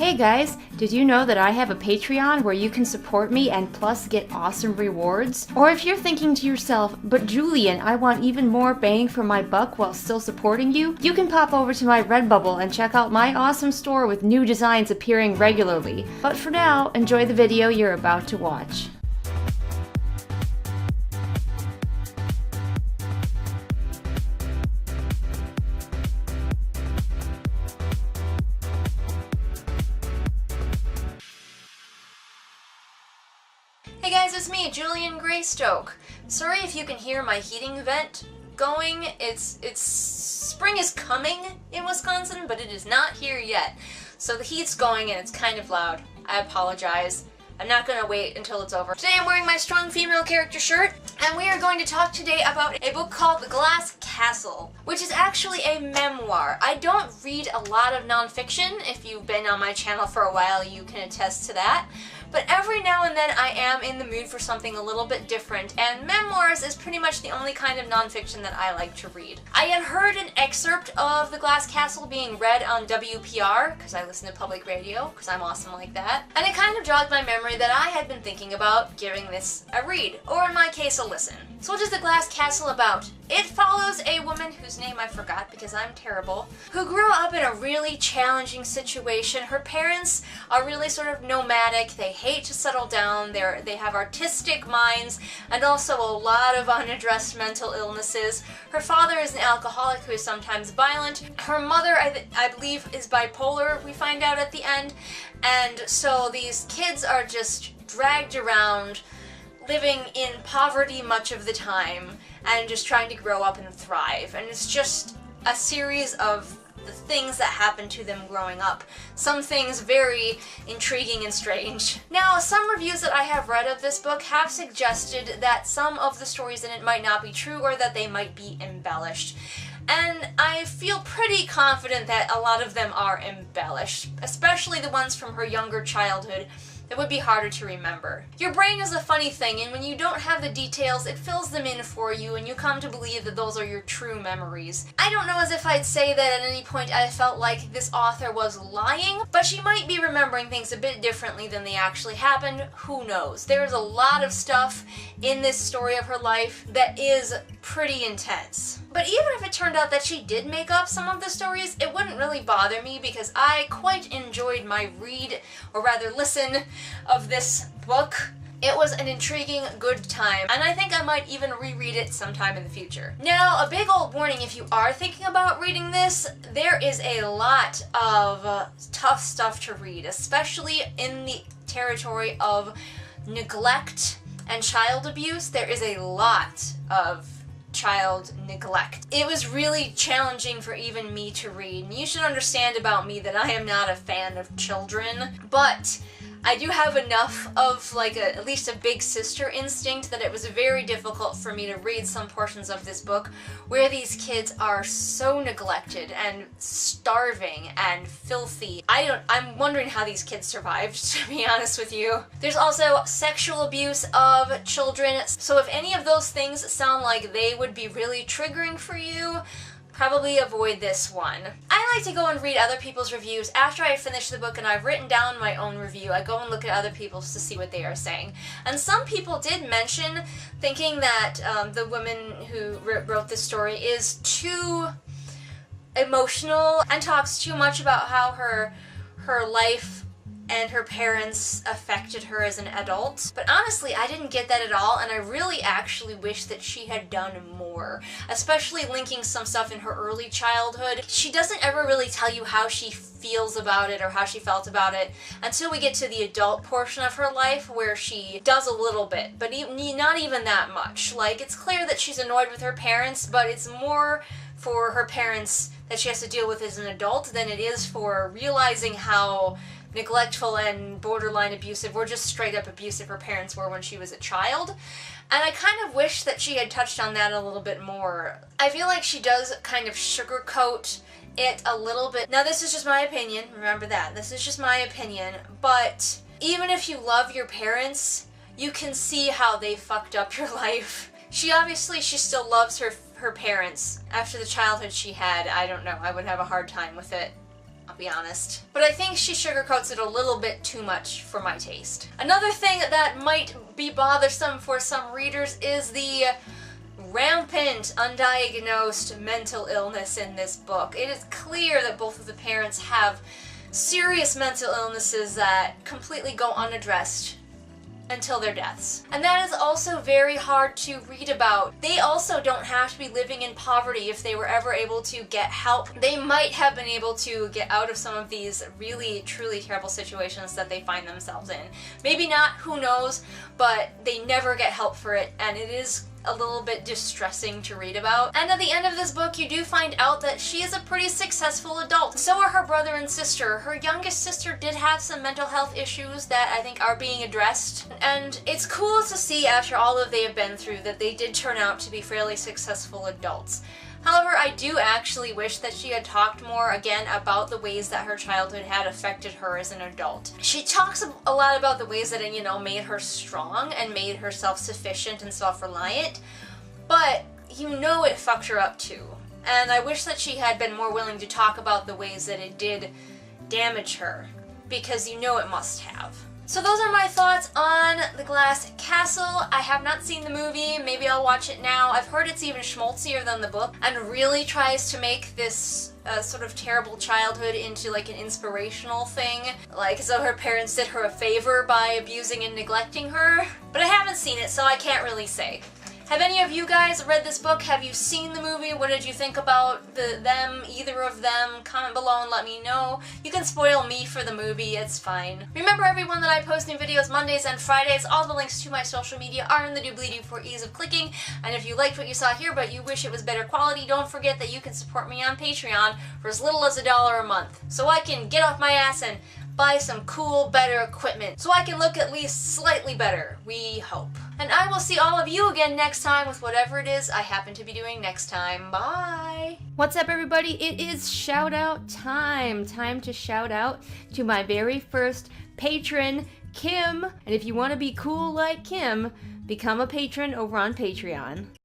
Hey guys, did you know that I have a Patreon where you can support me and plus get awesome rewards? Or if you're thinking to yourself, but Julian, I want even more bang for my buck while still supporting you, you can pop over to my Redbubble and check out my awesome store with new designs appearing regularly. But for now, enjoy the video you're about to watch. Hey guys, it's me, Julian Greystoke. Sorry if you can hear my heating vent going. Spring is coming in Wisconsin, but it is not here yet. So the heat's going and it's kind of loud. I apologize. I'm not gonna wait until it's over. Today I'm wearing my strong female character shirt, and we are going to talk today about a book called The Glass Castle, which is actually a memoir. I don't read a lot of nonfiction. If you've been on my channel for a while, you can attest to that. But every now and then I am in the mood for something a little bit different, and memoirs is pretty much the only kind of nonfiction that I like to read. I had heard an excerpt of The Glass Castle being read on WPR, because I listen to public radio, because I'm awesome like that, and it kind of jogged my memory that I had been thinking about giving this a read, or in my case a listen. So what is The Glass Castle about? It follows a woman whose name I forgot because I'm terrible, who grew up in a really challenging situation. Her parents are really sort of nomadic, they hate to settle down, they have artistic minds, and also a lot of unaddressed mental illnesses. Her father is an alcoholic who is sometimes violent. Her mother, I believe, is bipolar, we find out at the end. And so these kids are just dragged around, living in poverty much of the time, and just trying to grow up and thrive. And it's just a series of the things that happen to them growing up. Some things very intriguing and strange. Now, some reviews that I have read of this book have suggested that some of the stories in it might not be true, or that they might be embellished. And I feel pretty confident that a lot of them are embellished, especially the ones from her younger childhood that would be harder to remember. Your brain is a funny thing, and when you don't have the details, it fills them in for you, and you come to believe that those are your true memories. I don't know as if I'd say that at any point I felt like this author was lying, but she might be remembering things a bit differently than they actually happened. Who knows? There's a lot of stuff in this story of her life that is pretty intense. But even if it turned out that she did make up some of the stories, it wouldn't really bother me because I quite enjoyed my read, or rather listen, of this book. It was an intriguing, good time, and I think I might even reread it sometime in the future. Now, a big old warning if you are thinking about reading this, there is a lot of tough stuff to read, especially in the territory of neglect and child abuse. There is a lot of child neglect. It was really challenging for even me to read, and you should understand about me that I am not a fan of children, but I do have enough of at least a big sister instinct that it was very difficult for me to read some portions of this book where these kids are so neglected and starving and filthy. I'm wondering how these kids survived, to be honest with you. There's also sexual abuse of children, so if any of those things sound like they would be really triggering for you, probably avoid this one. I like to go and read other people's reviews after I finish the book and I've written down my own review. I go and look at other people's to see what they are saying. And some people did mention thinking that the woman who wrote this story is too emotional and talks too much about how her life and her parents affected her as an adult. But honestly, I didn't get that at all, and I really actually wish that she had done more, especially linking some stuff in her early childhood. She doesn't ever really tell you how she feels about it or how she felt about it until we get to the adult portion of her life, where she does a little bit, but not even that much. Like, it's clear that she's annoyed with her parents, but it's more for her parents that she has to deal with as an adult than it is for realizing how neglectful and borderline abusive, or just straight up abusive, her parents were when she was a child. And I kind of wish that she had touched on that a little bit more. I feel like she does kind of sugarcoat it a little bit. Now, this is just my opinion, remember that. This is just my opinion, but even if you love your parents, you can see how they fucked up your life. She still loves her parents after the childhood she had. I don't know, I would have a hard time with it. I'll be honest. But I think she sugarcoats it a little bit too much for my taste. Another thing that might be bothersome for some readers is the rampant, undiagnosed mental illness in this book. It is clear that both of the parents have serious mental illnesses that completely go unaddressed until their deaths. And that is also very hard to read about. They also don't have to be living in poverty if they were ever able to get help. They might have been able to get out of some of these really, truly terrible situations that they find themselves in. Maybe not, who knows, but they never get help for it, and it is a little bit distressing to read about. And at the end of this book, you do find out that she is a pretty successful adult. So are her brother and sister. Her youngest sister did have some mental health issues that I think are being addressed. And it's cool to see after all that they have been through that they did turn out to be fairly successful adults. However, I do actually wish that she had talked more, again, about the ways that her childhood had affected her as an adult. She talks a lot about the ways that it, made her strong and made her self-sufficient and self-reliant, but it fucked her up too. And I wish that she had been more willing to talk about the ways that it did damage her, because it must have. So those are my thoughts on The Glass Castle. I have not seen the movie. Maybe I'll watch it now. I've heard it's even schmaltzier than the book and really tries to make this sort of terrible childhood into like an inspirational thing. Like as though her parents did her a favor by abusing and neglecting her. But I haven't seen it, so I can't really say. Have any of you guys read this book? Have you seen the movie? What did you think about either of them? Comment below and let me know. You can spoil me for the movie, it's fine. Remember everyone that I post new videos Mondays and Fridays. All the links to my social media are in the doobly-doo for ease of clicking. And if you liked what you saw here but you wish it was better quality, don't forget that you can support me on Patreon for as little as $1 a month. So I can get off my ass and buy some cool, better equipment. So I can look at least slightly better, we hope. And I will see all of you again next time with whatever it is I happen to be doing next time. Bye! What's up, everybody? It is shout out time. Time to shout out to my very first patron, Kim. And if you want to be cool like Kim, become a patron over on Patreon.